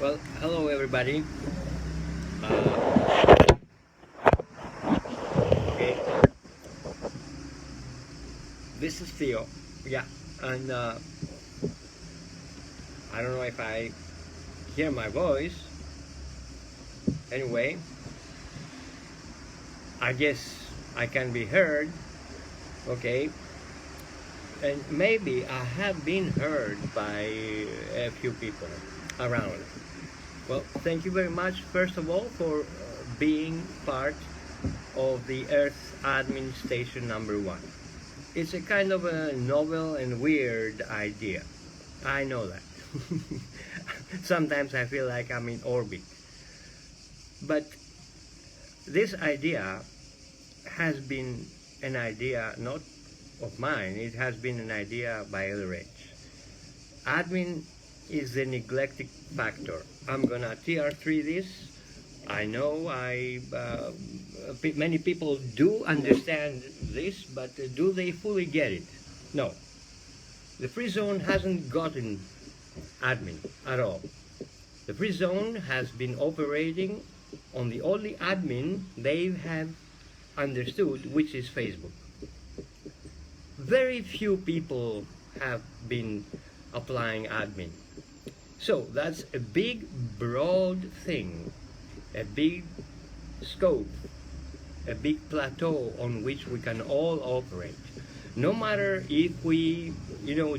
Well, hello everybody. Uh, okay, this is Theo. Yeah, and I don't know if I hear my voice. Anyway, I guess I can be heard. Okay, and maybe I have been heard by a few people around. Well, thank you very much, first of all, for being part of the Earth Admin Station number one. It's a kind of a novel and weird idea. I know that. Sometimes I feel like I'm in orbit. But this idea has been an idea not of mine, it has been an idea by LRH. Admin is the neglected factor. I'm gonna TR3 this. I know many people do understand this, but do they fully get it? No. The FreeZone hasn't gotten admin at all. The FreeZone has been operating on the only admin they have understood, which is Facebook. Very few people have been applying admin. So that's a big, broad thing, a big scope, a big plateau on which we can all operate. No matter if we,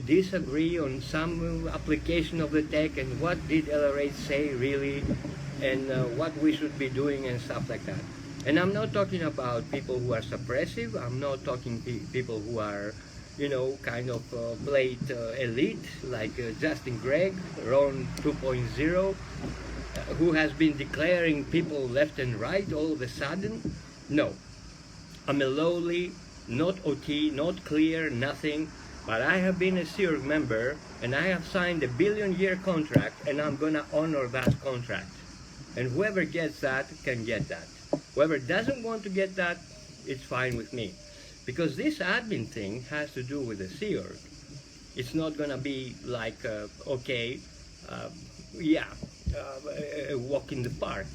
disagree on some application of the tech and what did LRH say really, and what we should be doing and stuff like that. And I'm not talking about people who are suppressive. I'm not talking people who are, kind of played elite, like Justin Gregg, Ron 2.0, who has been declaring people left and right all of a sudden. No. I'm a lowly, not OT, not clear, nothing, but I have been a SEER member and I have signed a billion-year contract and I'm gonna honor that contract. And whoever gets that can get that. Whoever doesn't want to get that, it's fine with me. Because this admin thing has to do with the SEER. It's not gonna be like, a walk in the park.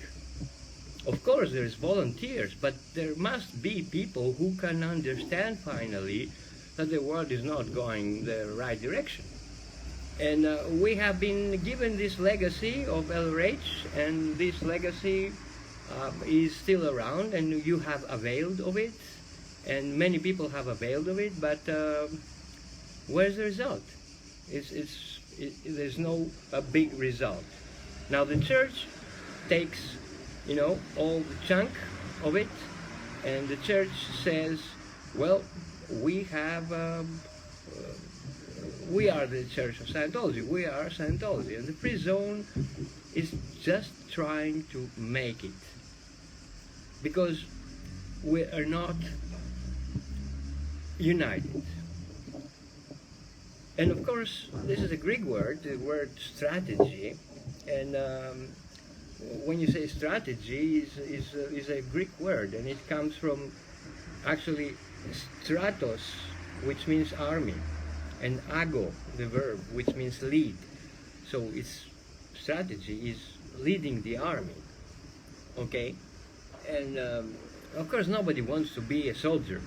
Of course, there's volunteers, but there must be people who can understand finally that the world is not going the right direction. And we have been given this legacy of LRH, and this legacy is still around, and you have availed of it, and many people have availed of it, but where's the result? There's no big result. Now the church takes all the chunk of it, and the church says, well, we are the Church of Scientology, we are Scientology, and the FreeZone is just trying to make it, because we are not united. And of course, this is a Greek word, the word strategy, and when you say strategy is a Greek word, and it comes from actually stratos, which means army, and ago, the verb, which means lead. So its strategy is leading the army. Okay, and of course nobody wants to be a soldier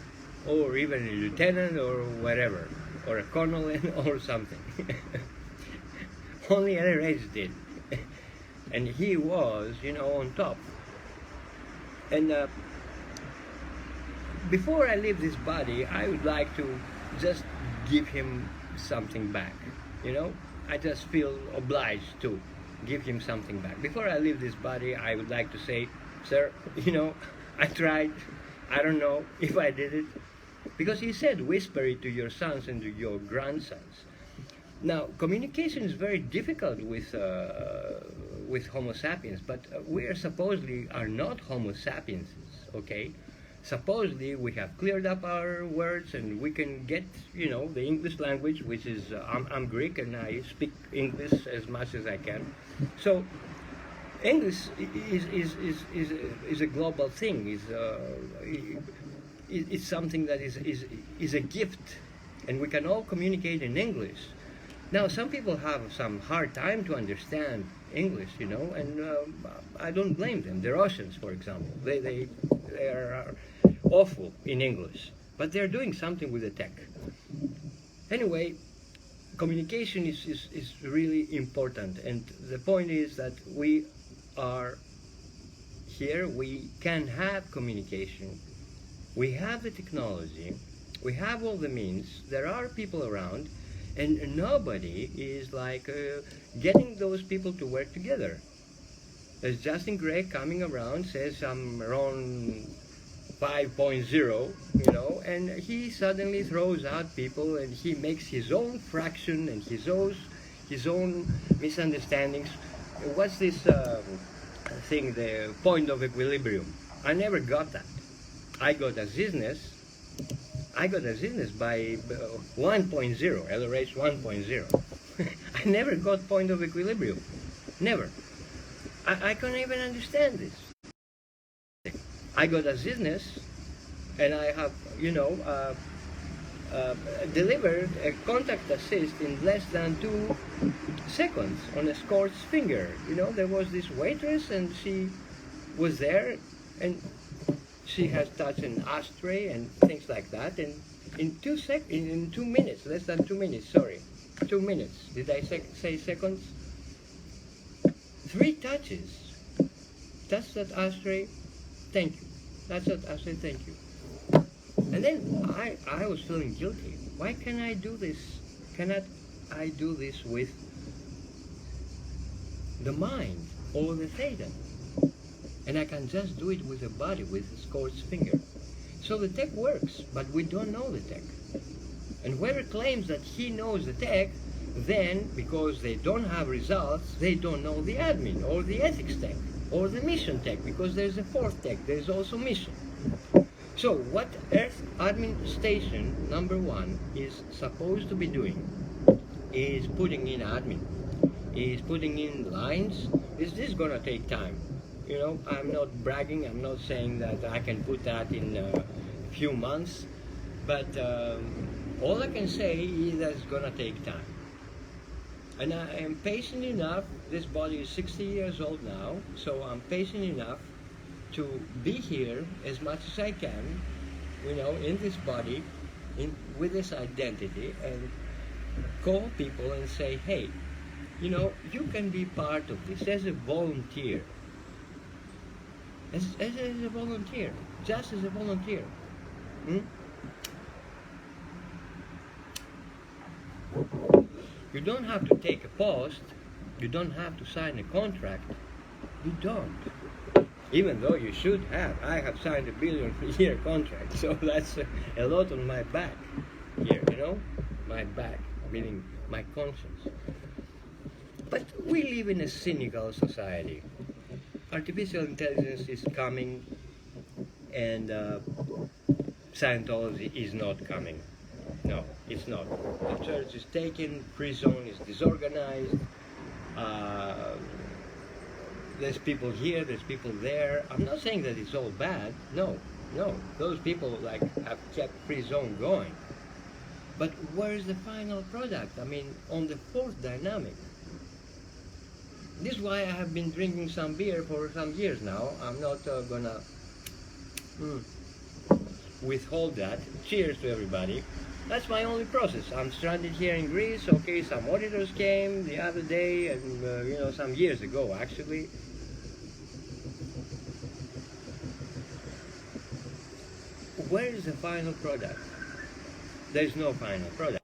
or even a lieutenant or whatever, or a colonel or something. Only LRH did. And he was, on top. And before I leave this body, I would like to just give him something back. I just feel obliged to give him something back. Before I leave this body, I would like to say, sir, I tried. I don't know if I did it. Because he said, whisper it to your sons and to your grandsons. Now, communication is very difficult with Homo sapiens, but we supposedly are not Homo sapiens, okay? Supposedly we have cleared up our words and we can get, the English language, which is, I'm Greek and I speak English as much as I can. So English is a global thing, it's something that is a gift, and we can all communicate in English. Now, some people have some hard time to understand English, you know, and I don't blame them. The Russians, for example, they are awful in English, but they're doing something with the tech. Anyway, communication is really important, and the point is that we are here, we can have communication, we have the technology, we have all the means, there are people around, and nobody is like getting those people to work together. There's Justin Gray coming around, says I'm around 5.0, you know, and he suddenly throws out people and he makes his own fraction and his own misunderstandings. What's this thing, the point of equilibrium? I never got that. I got a business by 1.0, LRH 1.0. I never got point of equilibrium. Never. I can't even understand this. I got a business, and I have, you know, delivered a contact assist in less than 2 seconds on a scorched finger. You know, there was this waitress, and she was there, and she has touched an ashtray and things like that, and in 2 minutes, less than 2 minutes, sorry, 2 minutes. Did I say seconds? 3 touches. Touch that ashtray, thank you. That's that ashtray, thank you. And then I was feeling guilty. Why can't I do this? Cannot I do this with the mind or the theta? And I can just do it with the body, with a scorched finger. So the tech works, but we don't know the tech. And whoever claims that he knows the tech, then, because they don't have results, they don't know the admin, or the ethics tech, or the mission tech, because there's a fourth tech, there's also mission. So what Earth Admin Station #1 is supposed to be doing is putting in admin, is putting in lines. Is this gonna take time? You know, I'm not bragging, I'm not saying that I can put that in a few months, but all I can say is that it's gonna take time. And I am patient enough. This body is 60 years old now, so I'm patient enough to be here as much as I can, you know, in this body, with this identity, and call people and say, hey, you know, you can be part of this as a volunteer. As a volunteer, just as a volunteer. You don't have to take a post, you don't have to sign a contract, you don't. Even though you should have. I have signed a billion-year contract, so that's a lot on my back here, you know? My back, meaning my conscience. But we live in a cynical society. Artificial intelligence is coming, and Scientology is not coming. No, it's not. The church is taken, FreeZone is disorganized, there's people here, there's people there. I'm not saying that it's all bad. No. Those people like have kept FreeZone going. But where's the final product? I mean, on the fourth dynamic. This is why I have been drinking some beer for some years now. I'm not gonna withhold that. Cheers to everybody. That's my only process. I'm stranded here in Greece. Okay, some auditors came the other day, and you know, some years ago actually. Where is the final product? There's no final product.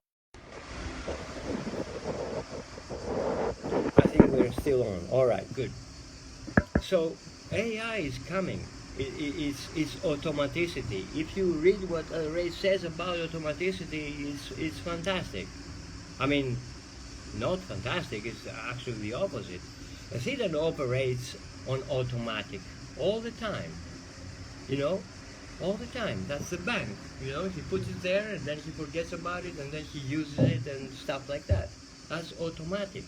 I think we're still on. All right, good. So AI is coming. It's automaticity. If you read what Ray says about automaticity, it's fantastic. I mean, not fantastic, it's actually the opposite. A theta operates on automatic all the time. You know, all the time. That's the bank. You know, he puts it there and then he forgets about it and then he uses it and stuff like that. That's automatic.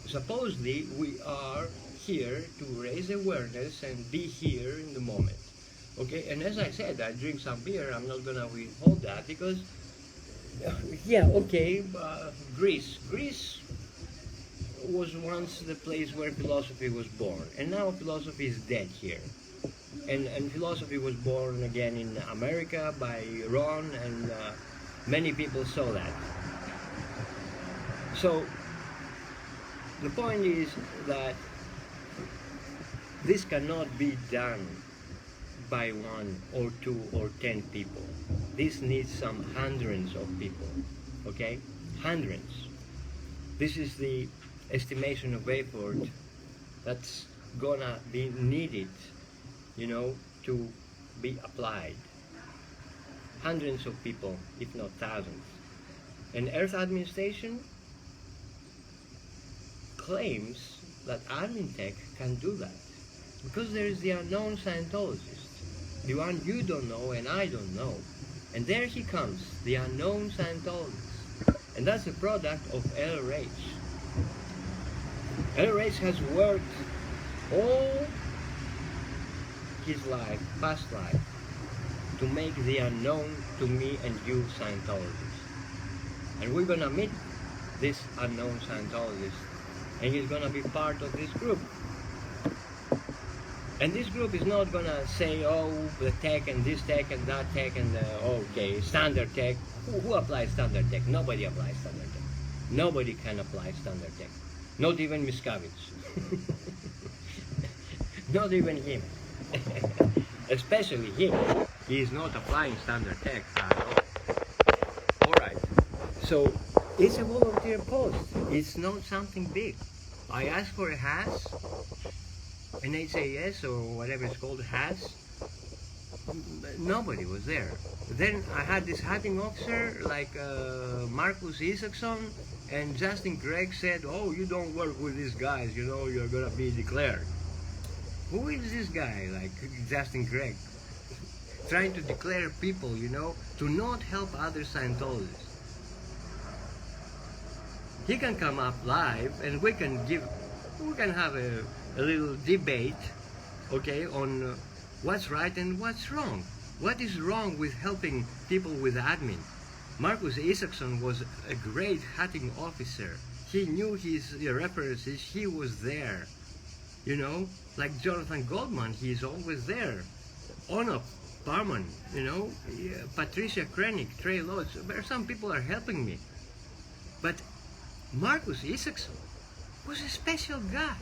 Supposedly, we are here to raise awareness and be here in the moment. Okay, and as I said, I drink some beer. I'm not gonna withhold that because Yeah, okay. Greece. Greece was once the place where philosophy was born, and now philosophy is dead here. And philosophy was born again in America by Ron, and many people saw that. So the point is that this cannot be done by one or two or 10 people. This needs some hundreds of people, okay? Hundreds. This is the estimation of effort that's gonna be needed, you know, to be applied. Hundreds of people, if not thousands. And Earth administration claims that admin tech can do that because there is the unknown Scientologist, the one you don't know and I don't know. And there he comes, the unknown Scientologist. And that's the product of LRH. LRH has worked all his life, past life, to make the unknown to me and you Scientologists. And we're gonna meet this unknown Scientologist, and he's gonna be part of this group. And this group is not gonna say, oh, the tech and this tech and that tech and okay, standard tech. Who applies standard tech? Nobody applies standard tech. Nobody can apply standard tech. Not even Miscavige. Not even him. Especially him. He is not applying standard tech at all. Alright. So it's a volunteer post. It's not something big. I asked for a hash, an HAS or whatever it's called, hash. Nobody was there. Then I had this hacking officer like Marcus Isaacson, and Justin Gregg said, oh, you don't work with these guys, you know, you're gonna be declared. Who is this guy, like Justin Gregg? Trying to declare people, you know, to not help other Scientologists. He can come up live and we can have a little debate, okay, on what's right and what's wrong. What is wrong with helping people with admin? Marcus Isaacson was a great hacking officer. He knew his references, he was there. You know, like Jonathan Goldman, he's always there. Ono Barman, you know, Patricia Krennic, Trey Lodge, some people are helping me. But Marcus Isaacson was a special guy.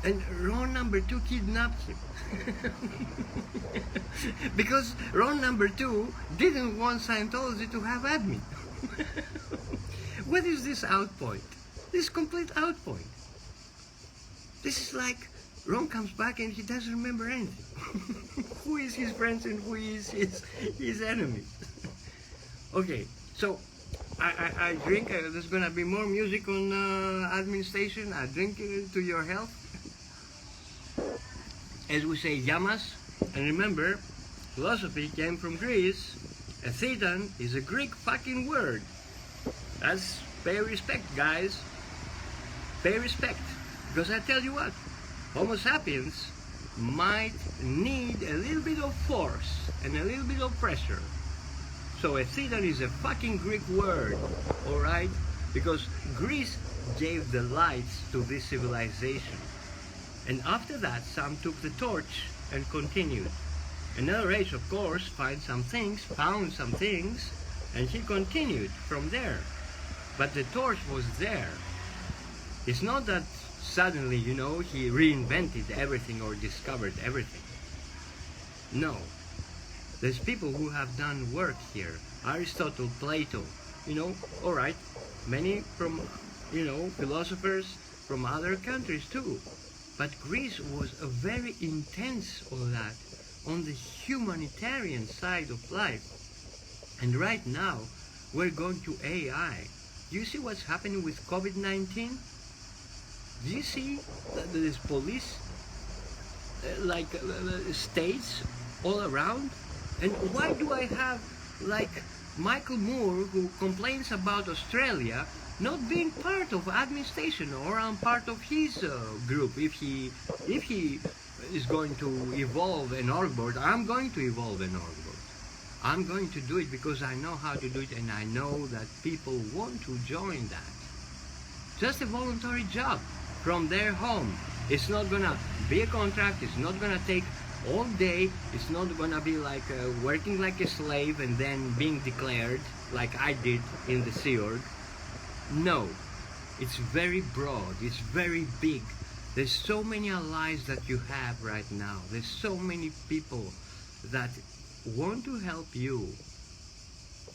And Ron number 2 kidnapped him. Because Ron number 2 didn't want Scientology to have admin. What is this outpoint? This complete outpoint. This is like Ron comes back and he doesn't remember anything. Who is his friends and who is his enemy? Okay, so I drink, there's gonna be more music on admin station. I drink to your health. As we say, yamas. And remember, philosophy came from Greece. A thetan is a Greek fucking word. That's pay respect, guys. Pay respect. Because I tell you what, Homo sapiens might need a little bit of force and a little bit of pressure. So a thetan is a fucking Greek word, alright? Because Greece gave the lights to this civilization. And after that, some took the torch and continued. Another race, of course, found some things, and he continued from there. But the torch was there. It's not that suddenly, you know, he reinvented everything or discovered everything. No. There's people who have done work here. Aristotle, Plato, you know, alright, many from, you know, philosophers from other countries too. But Greece was a very intense on that, on the humanitarian side of life. And right now, we're going to AI. Do you see what's happening with COVID-19? Do you see that there's police, states all around? And why do I have, like, Michael Moore, who complains about Australia not being part of administration, or I'm part of his group? If he is going to evolve an org board, I'm going to evolve an org board. I'm going to do it because I know how to do it, and I know that people want to join that. Just a voluntary job from their home. It's not gonna be a contract. It's not gonna take all day. It's not gonna be like working like a slave and then being declared like I did in the Sea Org. No, it's very broad. It's very big. There's so many allies that you have right now. There's so many people that want to help you,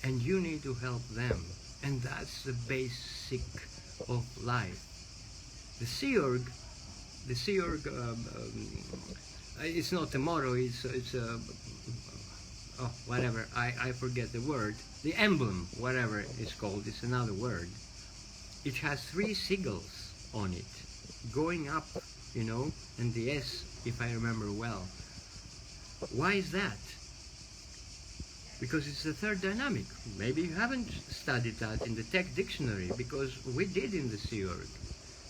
and you need to help them. And that's the basic of life. The Sea Org, it's not a motto, it's oh, whatever, I forget the word. The emblem, whatever it's called, it's another word. It has 3 seagulls on it, going up, you know, and the S, if I remember well. Why is that? Because it's the third dynamic. Maybe you haven't studied that in the tech dictionary, because we did in the Sea Org.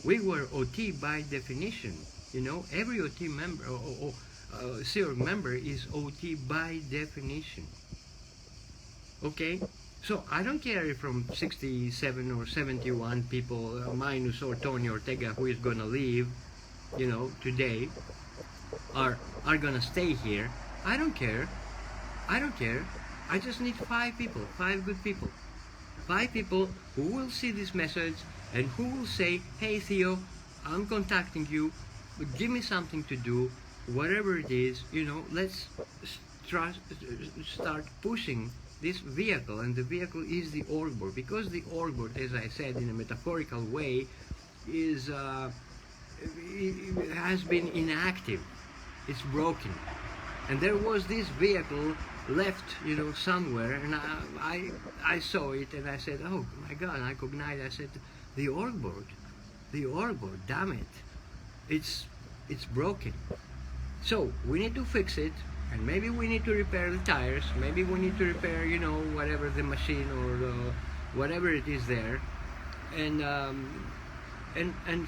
We were OT by definition. You know, every OT member, Sea Org member is OT by definition. Okay? So I don't care if from 67 or 71 people, minus or Tony Ortega, who is going to leave, you know, today, are going to stay here. I don't care. I don't care. I just need 5 people, 5 good people. 5 people who will see this message and who will say, hey Theo, I'm contacting you, but give me something to do, whatever it is, you know, let's start pushing this vehicle. And the vehicle is the org board, because the org board, as I said in a metaphorical way, is it has been inactive. It's broken. And there was this vehicle left, you know, somewhere, and I saw it, and I said, oh my God, I recognized, I said, the org board, damn it, it's broken. So we need to fix it, and maybe we need to repair the tires, maybe we need to repair, you know, whatever the machine or whatever it is there, and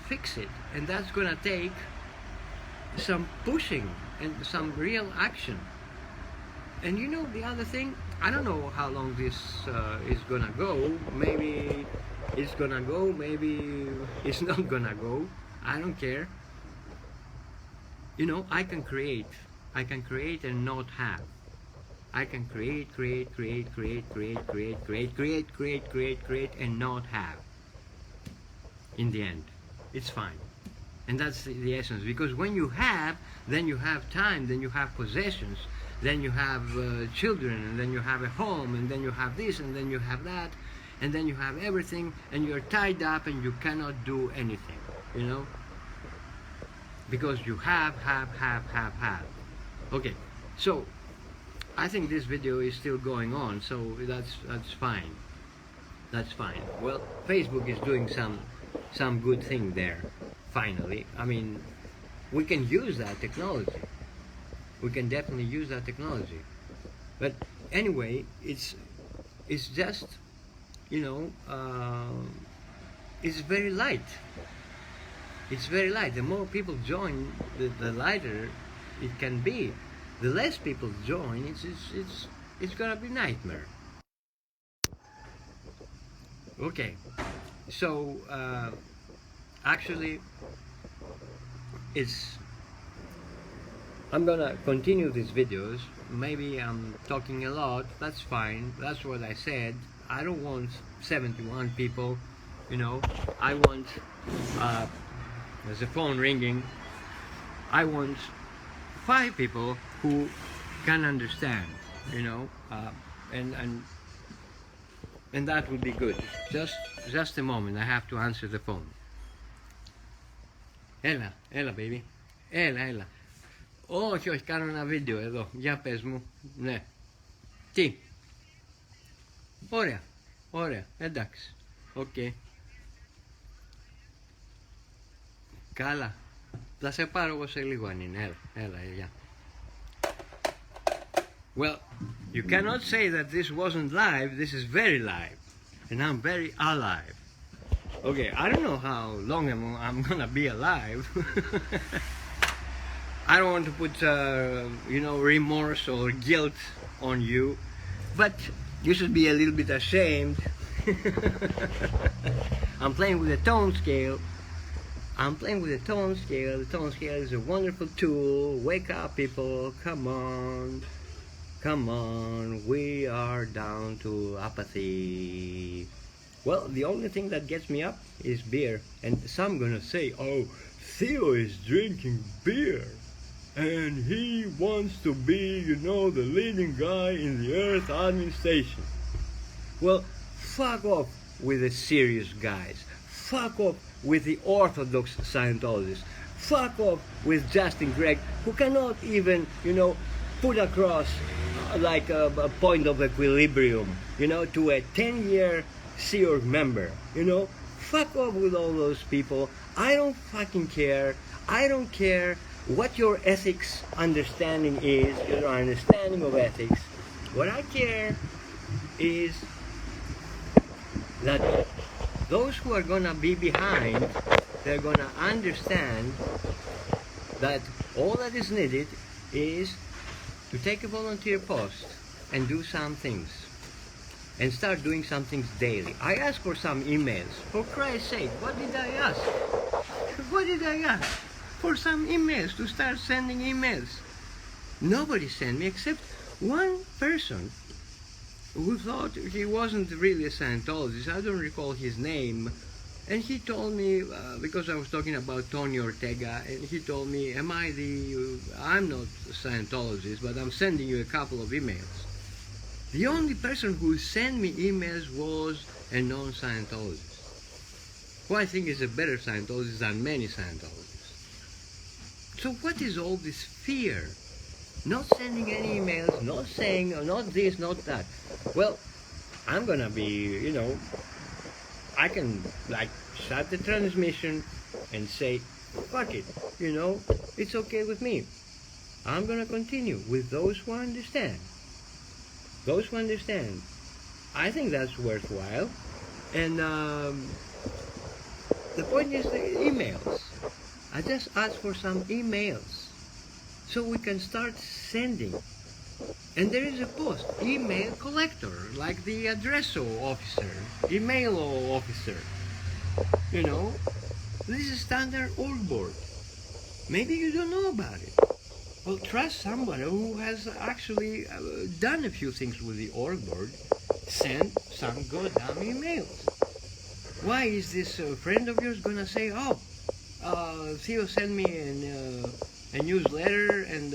fix it. And that's gonna take some pushing and some real action. And you know, the other thing, I don't know how long this is gonna go. Maybe it's gonna go, maybe it's not gonna go. I don't care. You know, I can create and not have. I can create and not have. In the end, it's fine. And that's the essence, because when you have, then you have time, then you have possessions, then you have children, and then you have a home, and then you have this, and then you have that, and then you have everything, and you're tied up and you cannot do anything, you know, because you have. Okay, so I think this video is still going on, so that's fine. That's fine. Well, Facebook is doing some good thing there. Finally, I mean, we can use that technology. We can definitely use that technology. But anyway, it's just, you know, it's very light. It's very light. The more people join, the lighter it can be. The less people join, it's gonna be nightmare. Okay, so actually, I'm gonna continue these videos. Maybe I'm talking a lot, that's fine, that's what I said. I don't want 71 people, you know. I want, there's a phone ringing, I want 5 people who can understand, you know, and that would be good. Just a moment, I have to answer the phone. Έλα baby, έλα. Όχι, κάνω ένα βίντεο εδώ, για πες μου. Ναι. Τι? Ωραία, εντάξει. Οκ. Καλά. Θα σε πάρω εγώ σε λίγο αν είναι. Έλα, γεια. Well, you cannot say that this wasn't live. This is very live. And I'm very alive. Okay, I don't know how long I'm gonna be alive. I don't want to put, you know, remorse or guilt on you. But you should be a little bit ashamed. I'm playing with a tone scale. I'm playing with a tone scale. The tone scale is a wonderful tool. Wake up, people. Come on. Come on. We are down to apathy. Well, the only thing that gets me up is beer. And some gonna say, oh, Theo is drinking beer. And he wants to be, the leading guy in the Earth administration. Well, fuck off with the serious guys. Fuck off with the orthodox Scientologists. Fuck off with Justin Gregg, who cannot even, put across like a point of equilibrium, to a 10-year Sea Org member. Fuck off with all those people. I don't fucking care. I don't care what your ethics understanding is, your understanding of ethics. What I care is that those who are gonna be behind, they're gonna understand that all that is needed is to take a volunteer post and do some things. And start doing some things daily. I asked for some emails. For Christ's sake, what did I ask? What did I ask? For some emails, to start sending emails. Nobody sent me except one person who thought he wasn't really a Scientologist. I don't recall his name. And he told me, because I was talking about Tony Ortega, and he told me, I'm not a Scientologist, but I'm sending you a couple of emails. The only person who sent me emails was a non-Scientologist, who I think is a better Scientologist than many Scientologists. So what is all this fear? Not sending any emails, not saying, not this, not that. Well, I'm gonna be, I can shut the transmission and say, fuck it, it's okay with me. I'm gonna continue with those who understand. Those who understand. I think that's worthwhile. And the point is the emails. I just asked for some emails so we can start sending. And there is a post, email collector, like the addresso officer, emailo officer. This is standard org board. Maybe you don't know about it. Well, trust somebody who has actually done a few things with the org board. Send some goddamn emails. Why is this friend of yours gonna say, oh, Theo sent me a newsletter and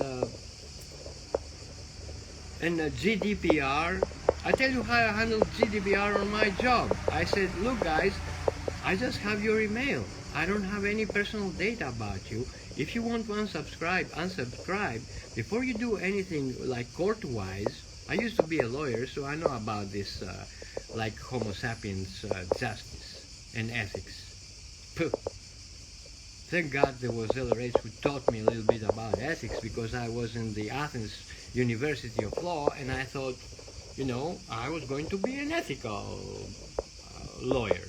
GDPR. I tell you how I handle GDPR on my job. I said, look guys, I just have your email. I don't have any personal data about you. If you want to unsubscribe. Before you do anything like court-wise, I used to be a lawyer, so I know about this like Homo sapiens justice and ethics. Puh. Thank God there was LRH who taught me a little bit about ethics, because I was in the Athens University of Law, and I thought, I was going to be an ethical lawyer.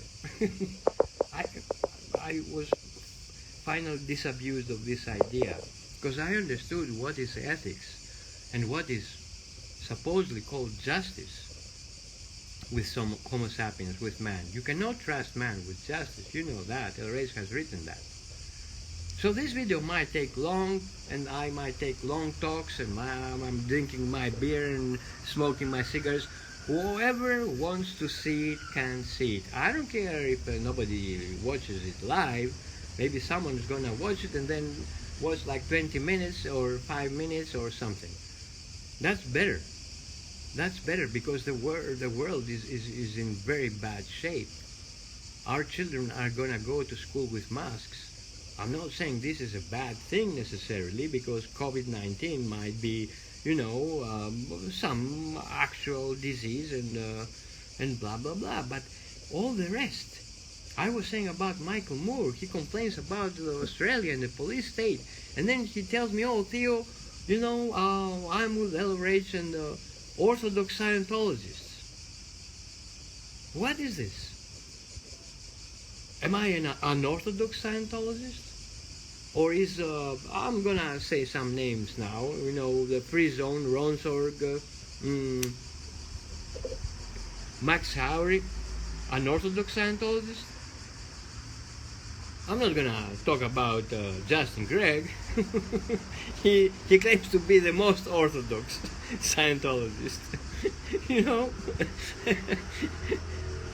I was finally disabused of this idea, because I understood what is ethics and what is supposedly called justice with some Homo sapiens, with man. You cannot trust man with justice. You know that. LRH has written that. So this video might take long, and I might take long talks, and I'm drinking my beer and smoking my cigars. Whoever wants to see it can see it. I don't care if nobody watches it live. Maybe someone's gonna watch it and then watch like 20 minutes or 5 minutes or something. That's better. That's better, because the world is in very bad shape. Our children are gonna go to school with masks. I'm not saying this is a bad thing necessarily, because COVID-19 might be, some actual disease and blah blah blah. But all the rest, I was saying about Michael Moore. He complains about Australia and the police state, and then he tells me, "Oh, Theo, I'm with LRH and Orthodox Scientologists." What is this? Am I an unorthodox Scientologist? Or is, I'm gonna say some names now, the FreeZone, Ronsorg, Max Howry, an Orthodox Scientologist. I'm not gonna talk about Justin Gregg. he claims to be the most Orthodox Scientologist. You know,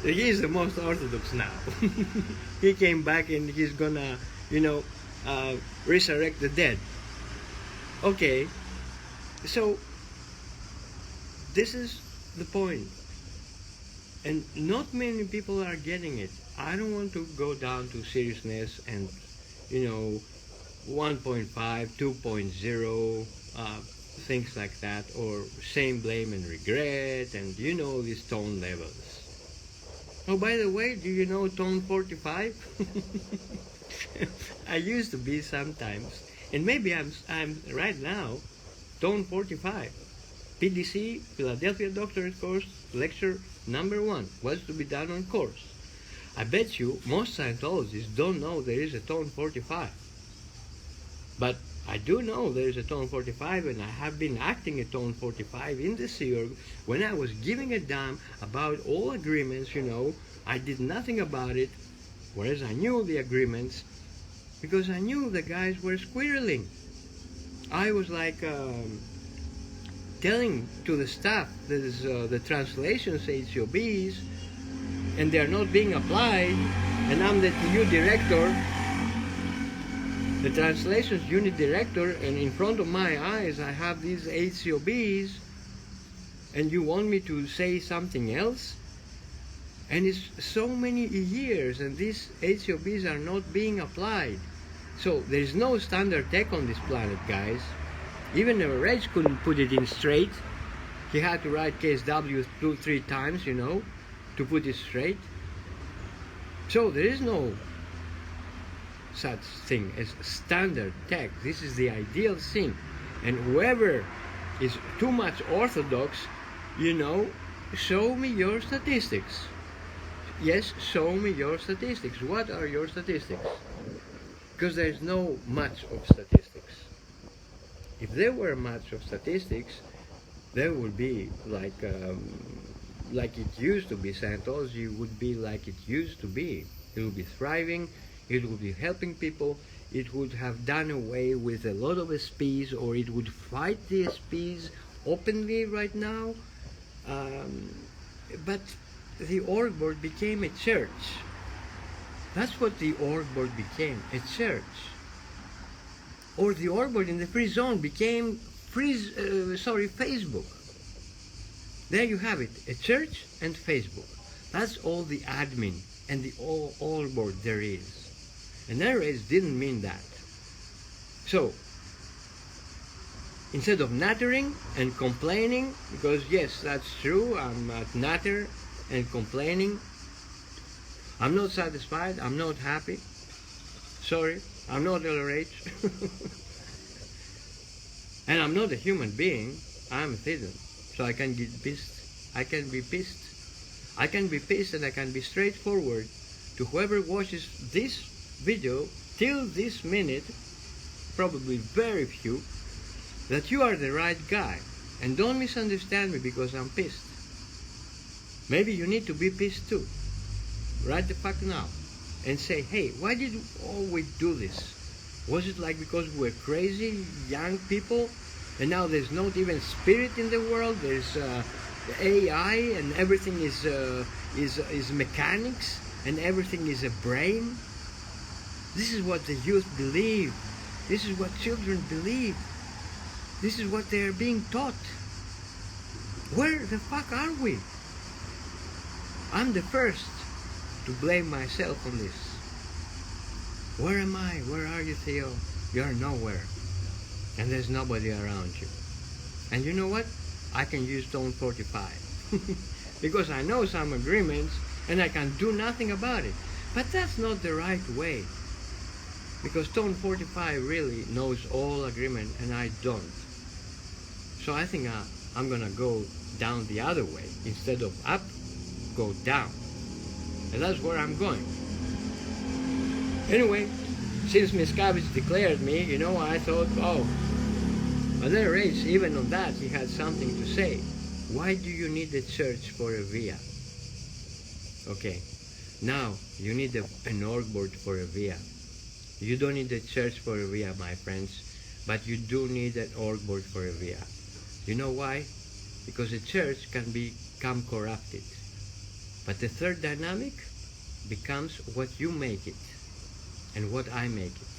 he is the most Orthodox now. He came back and he's gonna, resurrect the dead. Okay, so this is the point. And not many people are getting it. I don't want to go down to seriousness and, 1.5, 2.0, things like that, or shame, blame, and regret, and these tone levels. Oh, by the way, do you know tone 45? I used to be sometimes, and maybe I'm right now, tone 45. PDC, Philadelphia Doctorate Course, lecture number 1, what's to be done on course. I bet you most Scientologists don't know there is a tone 45. But I do know there is a tone 45, and I have been acting a tone 45 in the Sea Org when I was giving a damn about all agreements, I did nothing about it, whereas I knew the agreements because I knew the guys were squirreling. I was like telling to the staff there's the translations HOBs and they're not being applied, and I'm the new director, the translations unit director, and in front of my eyes I have these HOBs, and you want me to say something else? And it's so many years and these HOBs are not being applied. So there's no standard tech on this planet, guys. Even Reg couldn't put it in straight. He had to write case W 2-3 times, to put it straight. So there is no such thing as standard tech. This is the ideal thing. And whoever is too much orthodox, show me your statistics. Yes, show me your statistics. What are your statistics? Because there is no much of statistics. If there were much of statistics, there would be like it used to be. Scientology would be like it used to be. It would be thriving. It would be helping people. It would have done away with a lot of SPs, or it would fight the SPs openly right now. But the org board became a church. That's what the org board became, a church. Or the org board in the FreeZone became Facebook. There you have it, a church and Facebook. That's all the admin and the org board there is. And NRAs didn't mean that. So, instead of nattering and complaining, because yes, that's true, I'm at natter and complaining, I'm not satisfied, I'm not happy, sorry, I'm not LRH, and I'm not a human being, I'm a citizen, so I can get pissed, I can be pissed, and I can be straightforward to whoever watches this video till this minute, probably very few, that you are the right guy, and don't misunderstand me because I'm pissed. Maybe you need to be pissed too. Right the fuck now and say, hey, why did we always do this? Was it like because we're crazy young people and now there's not even spirit in the world? There's AI and everything is mechanics and everything is a brain. This is what the youth believe. This is what children believe. This is what they are being taught. Where the fuck are we? I'm the first to blame myself on this. Where am I? Where are you, Theo? You're nowhere. And there's nobody around you. And you know what? I can use tone 45. Because I know some agreements and I can do nothing about it. But that's not the right way. Because tone 45 really knows all agreement and I don't. So I think I'm gonna go down the other way. Instead of up, go down. And that's where I'm going. Anyway, since Miscavige declared me, I thought, oh, at that race, even on that, he had something to say. Why do you need a church for a via? Okay, now you need an org board for a VIA. You don't need a church for a VIA, my friends, but you do need an org board for a VIA. You know why? Because a church can become corrupted, but the third dynamic becomes what you make it and what I make it.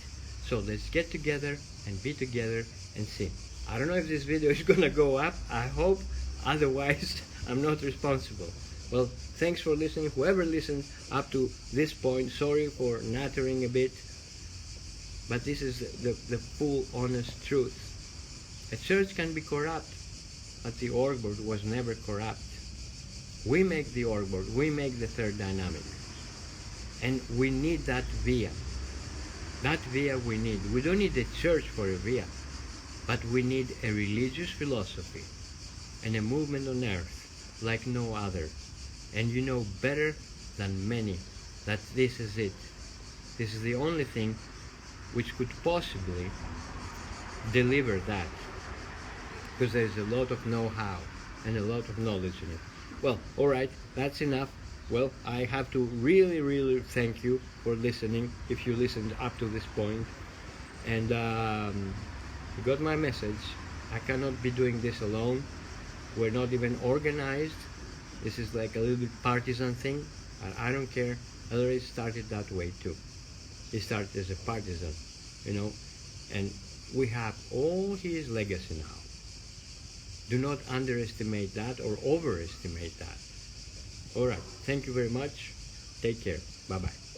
So let's get together and be together and see. I don't know if this video is gonna go up. I hope. Otherwise, I'm not responsible. Well, thanks for listening. Whoever listened up to this point, sorry for nattering a bit, but this is the full, honest truth. A church can be corrupt, but the org board was never corrupt. We make the org board. We make the third dynamic. And we need that via. That via we need. We don't need a church for a via, but we need a religious philosophy and a movement on earth like no other. And you know better than many that this is it. This is the only thing which could possibly deliver that, because there's a lot of know-how and a lot of knowledge in it. Well, alright, that's enough. Well, I have to really thank you for listening, if you listened up to this point. And you got my message. I cannot be doing this alone. We're not even organized. This is like a little bit partisan thing. I don't care. Hillary started that way too. He started as a partisan, you know, and we have all his legacy now. Do not underestimate that or overestimate that. All right. Thank you very much. Take care. Bye-bye.